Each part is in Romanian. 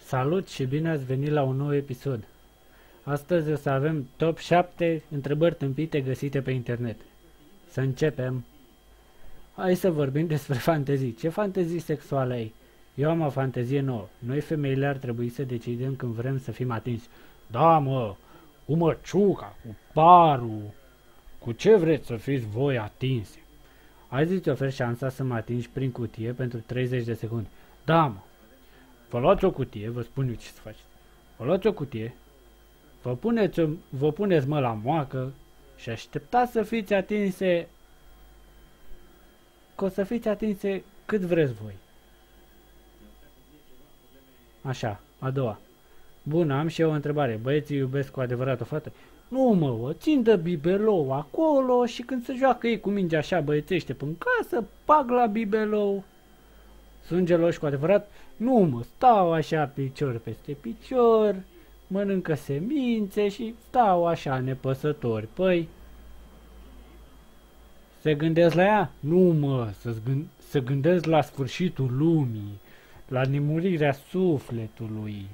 Salut și bine ați venit la un nou episod. Astăzi o să avem top 7 întrebări tâmpite găsite pe internet. Să începem. Hai să vorbim despre fantezii. Ce fantezii sexuale ai? Eu am o fantezie nouă. Noi femeile ar trebui să decidem când vrem să fim atinși. Da, mă, cu măciuca, cu parul, cu ce vreți să fiți voi atinse. Azi îți ofer șansa să mă atingi prin cutie pentru 30 de secunde. Da, mă. Vă luați o cutie, vă spun eu ce să faceți. Vă luați o cutie, vă puneți mă la moacă și așteptați să fiți atinse, că o să fiți atinse cât vreți voi. Așa, a doua. Bun, am și eu o întrebare. Băieții iubesc cu adevărat o fată? Nu mă, o țin de bibelou acolo și când se joacă ei cu mingea așa băiețește până casă, bag la bibelou. Sunt geloși cu adevărat? Nu mă, stau așa picior peste picior, mănâncă semințe și stau așa nepăsători. Păi, se gândesc la ea? Nu mă, se gândesc la sfârșitul lumii, la nemurirea sufletului.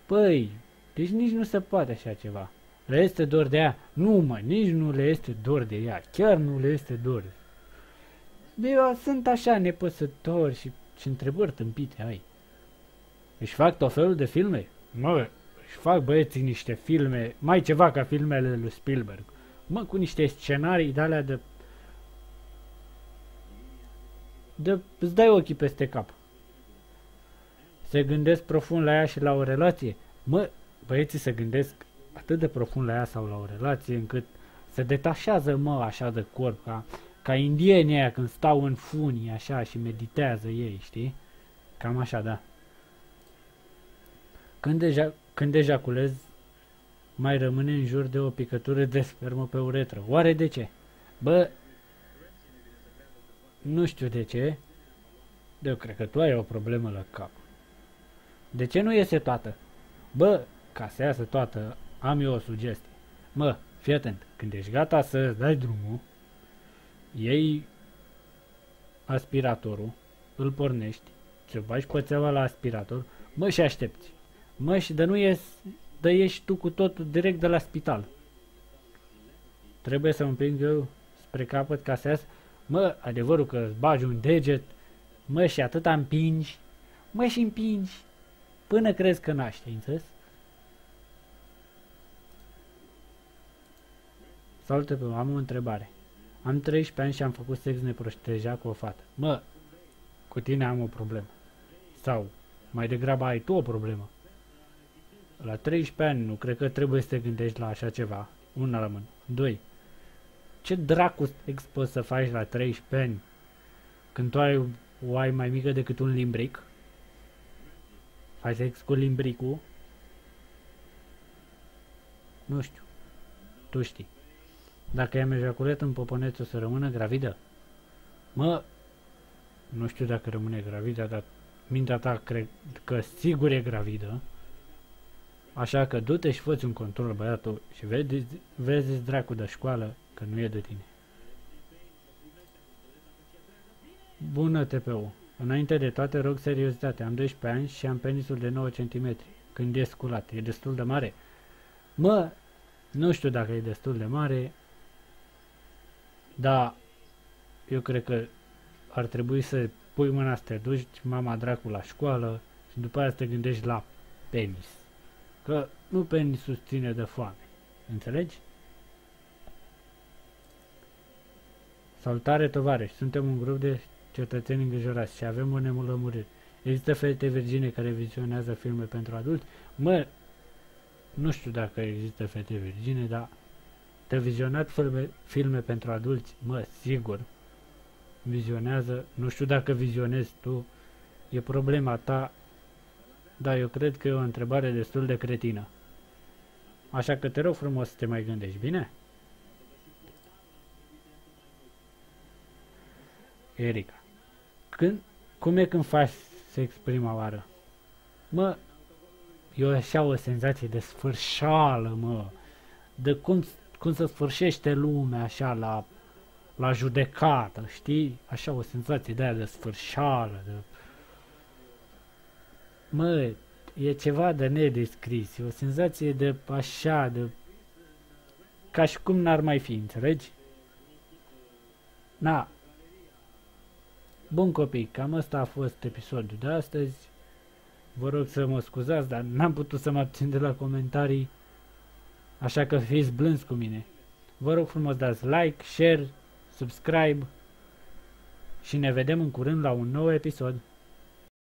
Păi, deci nici nu se poate așa ceva. Le este dor de ea? Nu mă, nici nu le este dor de ea, chiar nu le este dor. Eu sunt așa nepăsători și întrebări tâmpite ai. Își fac tot felul de filme? Mă, își fac băieții niște filme, mai ceva ca filmele lui Spielberg. Mă, cu niște scenarii de-alea îți dai ochii peste cap. Se gândesc profund la ea și la o relație? Mă, băieții se gândesc atât de profund la ea sau la o relație încât se detașează, mă, așa de corp, ca indienii aia când stau în funii așa și meditează ei, știi? Cam așa, da. Când ejaculez, mai rămâne în jur de o picătură de spermă pe uretră. Oare de ce? Bă, nu știu de ce. Eu cred că tu ai o problemă la cap. De ce nu iese toată? Bă, ca să iasă toată, am eu o sugestie. Mă, fii atent, când ești gata să dai drumul, iei aspiratorul, îl pornești, te bagi pățeaua la aspirator, mă, și aștepți. Mă, și de ieși tu cu totul direct de la spital. Trebuie să împing eu spre capăt ca să iasă. Mă, adevărul că îți bagi un deget, mă, și atâta împingi, mă, și împingi, până crezi că naște, înțeles? Salut, am o întrebare. Am 13 ani și am făcut sex neprotejat cu o fată. Mă, cu tine am o problemă. Sau, mai degrabă ai tu o problemă. La 13 ani nu cred că trebuie să te gândești la așa ceva. Una la mână. 2. Ce dracu sex poți să faci la 13 ani când tu o ai mai mică decât un limbric? Faci sex cu limbricul? Nu știu. Tu știi. Dacă i-am ejaculat în poponeț, o să rămână gravidă? Mă, nu știu dacă rămâne gravidă, dar mintea ta cred că sigur e gravidă. Așa că du-te și fă-ți un control, băiatul, și vezi dracu de școală că nu e de tine. Bună, TPU. Înainte de toate, rog seriozitate. Am 12 ani și am penisul de 9 cm. Când e sculat, e destul de mare? Mă, nu știu dacă e destul de mare, dar eu cred că ar trebui să pui mâna să te duci, mama dracu, la școală și după aia să te gândești la penis. Că nu penisul ține de foame. Înțelegi? Salutare, tovarăși! Suntem un grup de cetățeni îngrijorați și avem o nemulămurire. Există fete virgine care vizionează filme pentru adulți? Mă, nu știu dacă există fete virgine, dar te vizionat filme pentru adulți? Mă, sigur. Vizionează, nu știu dacă vizionezi tu, e problema ta, dar eu cred că e o întrebare destul de cretină. Așa că te rog frumos să te mai gândești, bine? Erica. Cum e când faci sex prima oară? Mă, e așa o senzație de sfârșeală, mă. De cum să sfârșește lumea așa la judecată, știi? Așa o senzație de aia de sfârșeală, Mă, e ceva de nedescris, e o senzație de așa, de... ca și cum n-ar mai fi, înțelegi? Na, bun copii, cam ăsta a fost episodul de astăzi. Vă rog să mă scuzați, dar n-am putut să mă abțin de la comentarii, așa că fiți blânzi cu mine. Vă rog frumos dați like, share, subscribe și ne vedem în curând la un nou episod.